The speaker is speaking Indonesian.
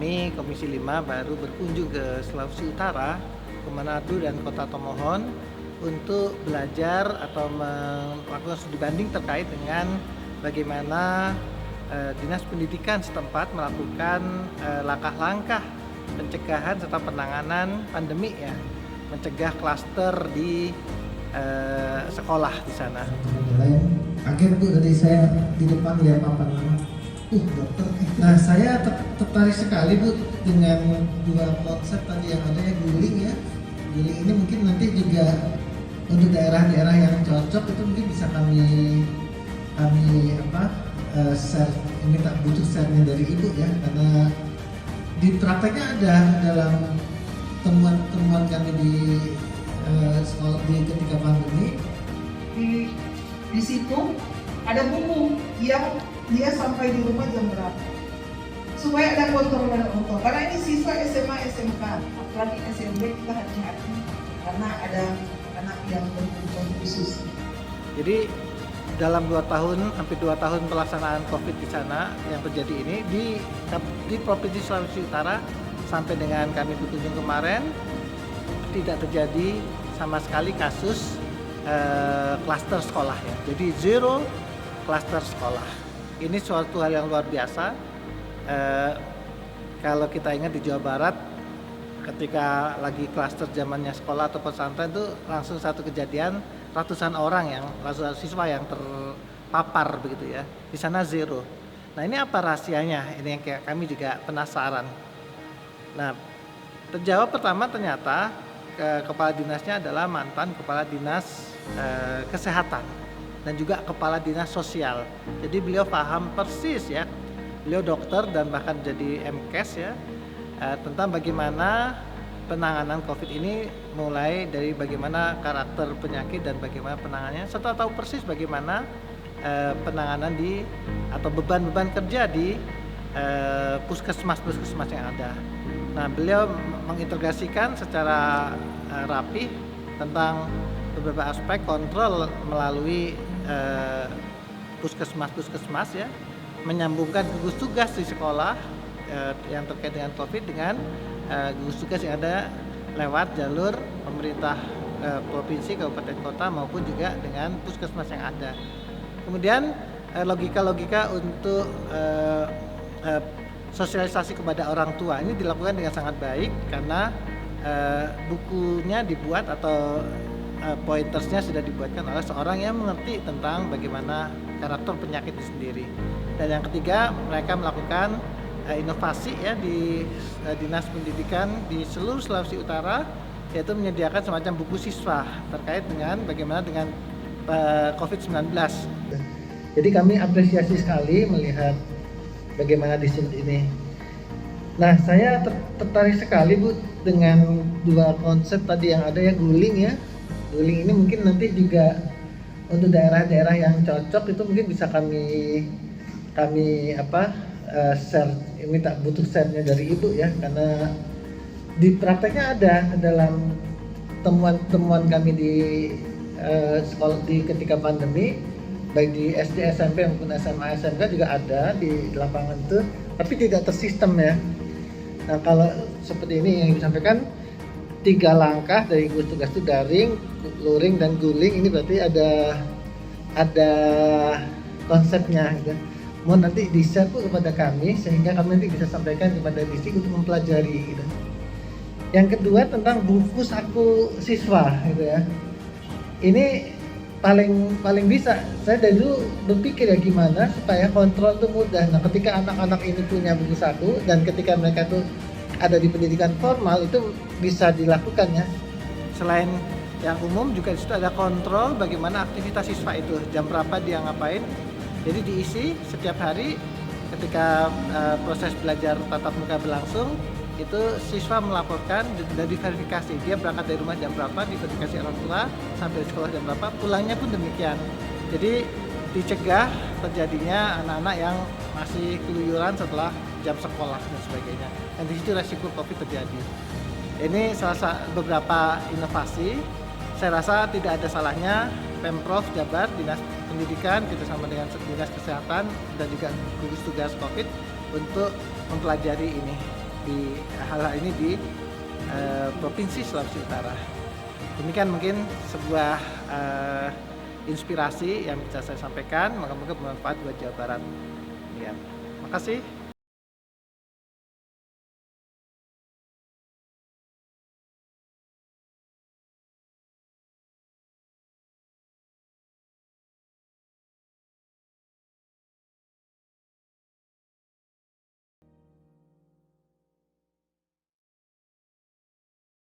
kami Komisi 5 baru berkunjung ke Sulawesi Utara, ke Manado dan Kota Tomohon untuk belajar atau melakukan studi banding terkait dengan bagaimana Dinas Pendidikan setempat melakukan langkah-langkah pencegahan serta penanganan pandemi ya, mencegah klaster di sekolah di sana. Kaget Bu, tadi saya di depan lihat papan nama, dokter. Nah, saya tertarik sekali Bu dengan dua konsep tadi yang ada ya, guling ya. Guling ini mungkin nanti juga untuk daerah-daerah yang cocok itu mungkin bisa kami share. Ini tak butuh share-nya dari Ibu ya, karena di prakteknya ada dalam temuan kami di sekolah ketika pandemi. Di situ ada buku yang dia sampai di rumah jam berapa, supaya ada kontrol dan kontrol. Karena ini siswa SMA, SMK, apalagi SMP kita hati-hati karena ada anak yang berkebutuhan khusus. Jadi dalam 2 tahun, hampir 2 tahun pelaksanaan COVID di sana yang terjadi ini di Provinsi Sulawesi Utara sampai dengan kami berkunjung kemarin tidak terjadi sama sekali kasus klaster sekolah ya. Jadi zero klaster sekolah. Ini suatu hal yang luar biasa. Kalau kita ingat di Jawa Barat ketika lagi klaster zamannya sekolah atau pesantren itu langsung satu kejadian ratusan orang ratusan siswa yang terpapar begitu ya. Di sana zero. Nah, ini apa rahasianya? Ini yang kami juga penasaran. Nah, terjawab pertama ternyata kepala dinasnya adalah mantan kepala dinas kesehatan dan juga kepala dinas sosial. Jadi beliau paham persis ya. Beliau dokter dan bahkan jadi MKes ya, tentang bagaimana penanganan COVID ini, mulai dari bagaimana karakter penyakit dan bagaimana penanganannya, serta tahu persis bagaimana penanganan atau beban-beban kerja di puskesmas yang ada. Nah, beliau mengintegrasikan secara rapi tentang beberapa aspek kontrol melalui puskesmas ya, menyambungkan gugus tugas di sekolah yang terkait dengan COVID dengan gugus tugas yang ada lewat jalur pemerintah provinsi, kabupaten, kota maupun juga dengan puskesmas yang ada. Kemudian logika-logika untuk sosialisasi kepada orang tua ini dilakukan dengan sangat baik karena bukunya dibuat atau pointersnya sudah dibuatkan oleh seorang yang mengerti tentang bagaimana karakter penyakit itu sendiri. Dan yang ketiga, mereka melakukan inovasi ya di Dinas Pendidikan di seluruh Sulawesi Utara, yaitu menyediakan semacam buku siswa terkait dengan bagaimana dengan COVID-19. Jadi kami apresiasi sekali melihat bagaimana di sini ini. Nah, saya tertarik sekali Bu dengan dua konsep tadi yang ada ya, guling ya. Guling ini mungkin nanti juga untuk daerah-daerah yang cocok itu mungkin bisa kami share. Ini tak butuh share-nya dari Ibu ya, karena di prakteknya ada dalam temuan kami di sekolah ketika pandemi, baik di SD, SMP maupun SMA, SMK juga ada di lapangan itu, tapi tidak tersistem ya. Nah, kalau seperti ini yang disampaikan 3 langkah dari gugus tugas itu daring, luring, dan guling, ini berarti ada konsepnya gitu. Mau nanti di-share kepada kami sehingga kami nanti bisa sampaikan kepada distrik untuk mempelajari gitu. Yang kedua tentang buku saku siswa gitu ya. Ini paling bisa. Saya dari dulu berpikir ya gimana supaya kontrol itu mudah. Nah, ketika anak-anak ini punya buku saku dan ketika mereka tuh ada di pendidikan formal itu bisa dilakukan ya. Selain yang umum juga di situ ada kontrol bagaimana aktivitas siswa itu, jam berapa dia ngapain. Jadi diisi setiap hari ketika proses belajar tatap muka berlangsung, itu siswa melaporkan dan diverifikasi. Dia berangkat dari rumah jam berapa, diverifikasi orang tua, sampai di sekolah jam berapa, pulangnya pun demikian. Jadi dicegah terjadinya anak-anak yang masih keluyuran setelah jam sekolah dan sebagainya. Dan di situ resiko COVID terjadi. Ini beberapa inovasi. Saya rasa tidak ada salahnya Pemprov Jabar, Dinas Pendidikan, kita sama dengan Dinas Kesehatan dan juga gugus tugas COVID untuk mempelajari ini. di hal-hal ini di Provinsi Sulawesi Utara. Demikian mungkin sebuah inspirasi yang bisa saya sampaikan, moga-moga bermanfaat buat Jawa Barat. Ya, makasih.